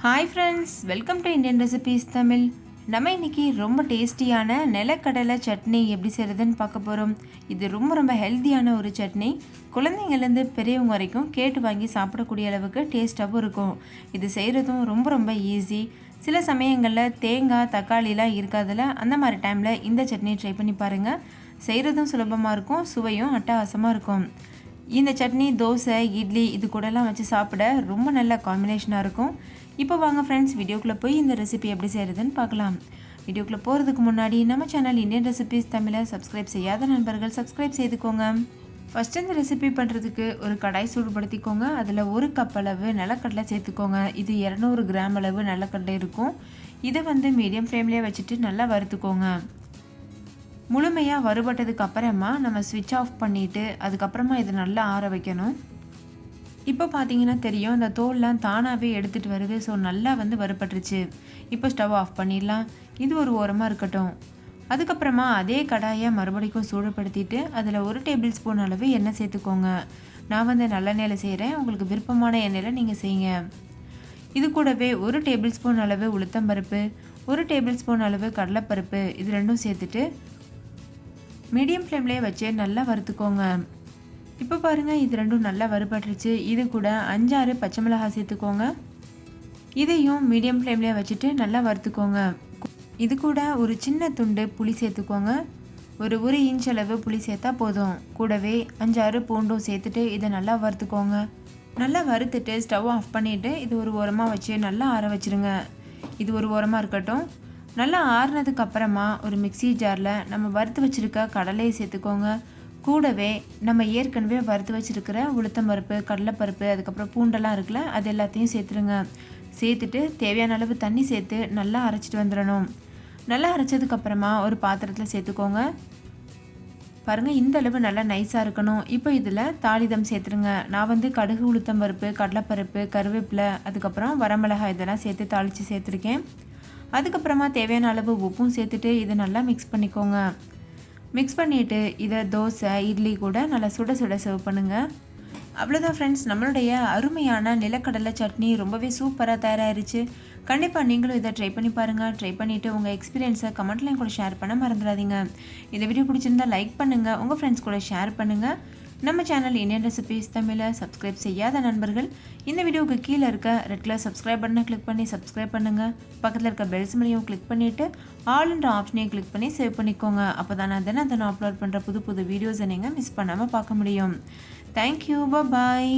Hi friends, welcome to Indian recipes Tamil. நம்ம இன்றைக்கி ரொம்ப டேஸ்டியான நிலக்கடலை சட்னி எப்படி செய்கிறதுன்னு பார்க்க போகிறோம். இது ரொம்ப ஹெல்த்தியான ஒரு சட்னி. குழந்தைங்கள்லேருந்து பெரியவங்க வரைக்கும் கேட்டு வாங்கி சாப்பிடக்கூடிய அளவுக்கு டேஸ்ட்டாகவும் இருக்கும். இது செய்கிறதும் ரொம்ப ஈஸி. சில சமயங்களில் தேங்காய் தக்காளிலாம் இருக்காதுல, அந்த மாதிரி டைமில் இந்த சட்னி ட்ரை பண்ணி பாருங்கள். செய்கிறதும் சுலபமாக இருக்கும், சுவையும் அட்டகாசமாக இருக்கும். இந்த சட்னி தோசை இட்லி இது கூடலாம் வச்சு சாப்பிட ரொம்ப நல்ல காம்பினேஷனாக இருக்கும். இப்போ வாங்க ஃப்ரெண்ட்ஸ், வீடியோக்குள்ளே போய் இந்த ரெசிபி எப்படி செய்கிறதுன்னு பார்க்கலாம். வீடியோக்குள்ளே போகிறதுக்கு முன்னாடி நம்ம சேனல் இந்தியன் ரெசிபீஸ் தமிழை சப்ஸ்கிரைப் செய்யாத நண்பர்கள் சப்ஸ்கிரைப் செய்துக்கோங்க. ஃபஸ்ட்டு இந்த ரெசிபி பண்ணுறதுக்கு ஒரு கடாய் சூடுபடுத்திக்கோங்க. அதில் 1 கப் அளவு நிலக்கடலை சேர்த்துக்கோங்க. இது 200 கிராம் அளவு நிலக்கடலை இருக்கும். இதை மீடியம் ஃப்ளேம்லேயே வச்சுட்டு நல்லா வறுத்துக்கோங்க. முழுமையாக வறுபட்டதுக்கு அப்புறமா நம்ம ஸ்விட்ச் ஆஃப் பண்ணிவிட்டு அதுக்கப்புறமா இதை நல்லா ஆற வைக்கணும். இப்போ பார்த்தீங்கன்னா தெரியும், இந்த தோல்லாம் தானாகவே எடுத்துகிட்டு வருது. ஸோ நல்லா வறுபட்டுருச்சு. இப்போ ஸ்டவ் ஆஃப் பண்ணிடலாம். இது ஒரு ஓரமாக இருக்கட்டும். அதுக்கப்புறமா அதே கடாயை மறுபடிக்கும் சூடுபடுத்திட்டு அதில் 1 டேபிள் ஸ்பூன் அளவு எண்ணெய் சேர்த்துக்கோங்க. நான் நல்லெண்ணெயில் செய்கிறேன், உங்களுக்கு விருப்பமான எண்ணெயில் நீங்கள் செய்யுங்க. இது கூடவே 1 டேபிள் ஸ்பூன் அளவு உளுத்தம்பருப்பு, 1 டேபிள் ஸ்பூன் அளவு கடலைப்பருப்பு, இது ரெண்டும் சேர்த்துட்டு மீடியம் ஃப்ளேம்லேயே வச்சு நல்லா வறுத்துக்கோங்க. இப்போ பாருங்கள், இது ரெண்டும் நல்லா வறுபட்டுருச்சு. இது கூட 5-6 பச்சை மிளகாய் சேர்த்துக்கோங்க. இதையும் மீடியம் ஃப்ளேம்லேயே வச்சுட்டு நல்லா வறுத்துக்கோங்க. இது கூட ஒரு சின்ன துண்டு புளி சேர்த்துக்கோங்க. ஒரு 1 இன்ச் அளவு புளி சேர்த்தா போதும். கூடவே 5-6 பூண்டும் சேர்த்துட்டு இதை நல்லா வறுத்துக்கோங்க. நல்லா வறுத்துட்டு ஸ்டவ் ஆஃப் பண்ணிவிட்டு இது ஒரு ஓரமாக வச்சு நல்லா ஆற வச்சுருங்க. இது ஒரு ஓரமாக இருக்கட்டும். நல்லா ஆறுனதுக்கு அப்புறமா ஒரு மிக்ஸி ஜாரில் நம்ம வறுத்து வச்சுருக்க கடலையை சேர்த்துக்கோங்க. கூடவே நம்ம ஏற்கனவே வறுத்து வச்சுருக்கிற உளுத்தம்பருப்பு, கடலைப்பருப்பு, அதுக்கப்புறம் பூண்டெல்லாம் இருக்குல்ல, அது எல்லாத்தையும் சேர்த்துருங்க. சேர்த்துட்டு தேவையான அளவு தண்ணி சேர்த்து நல்லா அரைச்சிட்டு வந்துடணும். நல்லா அரைச்சதுக்கப்புறமா ஒரு பாத்திரத்தில் சேர்த்துக்கோங்க. பாருங்கள், இந்த அளவு நல்லா நைஸாக இருக்கணும். இப்போ இதில் தாளிதம் சேர்த்துருங்க. நான் கடுகு, உளுத்தம்பருப்பு, கடலைப்பருப்பு, கருவேப்பிலை, அதுக்கப்புறம் வரமிளகாய் இதெல்லாம் சேர்த்து தாளித்து சேர்த்துருக்கேன். அதுக்கப்புறமா தேவையான அளவு உப்பும் சேர்த்துட்டு இதை நல்லா மிக்ஸ் பண்ணிக்கோங்க. மிக்ஸ் பண்ணிவிட்டு இதை தோசை இட்லி கூட நல்லா சுட சர்வ் பண்ணுங்கள். அவ்வளோதான் ஃப்ரெண்ட்ஸ், நம்மளுடைய அருமையான நிலக்கடலை சட்னி ரொம்பவே சூப்பராக தயாராகிருச்சு. கண்டிப்பாக நீங்களும் இதை ட்ரை பண்ணி பாருங்கள். ட்ரை பண்ணிவிட்டு உங்கள் எக்ஸ்பீரியன்ஸை கமெண்ட்லையும் கூட ஷேர் பண்ண மறந்துடாதீங்க. இந்த வீடியோ பிடிச்சிருந்தால் லைக் பண்ணுங்கள், உங்கள் ஃப்ரெண்ட்ஸ் கூட ஷேர் பண்ணுங்கள். நம்ம சேனல் இந்தியன் ரெசிபீஸ் தமிழை சப்ஸ்கிரைப் செய்யாத நண்பர்கள் இந்த வீடியோவுக்கு கீழே இருக்க ரெட் கலர் சப்ஸ்கிரைப் பட்டனை கிளிக் பண்ணி சப்ஸ்கிரைப் பண்ணுங்கள். பக்கத்தில் இருக்க பெல் சிம்பலையும் கிளிக் பண்ணிவிட்டு ஆல்ன்ற ஆப்ஷனையும் கிளிக் பண்ணி சேவ் பண்ணிக்கோங்க. அப்போ தான் நான் தினம் அப்லோட் பண்ணுற புது வீடியோஸை நீங்கள் மிஸ் பண்ணாமல் பார்க்க முடியும். தேங்க்யூ, பாய்.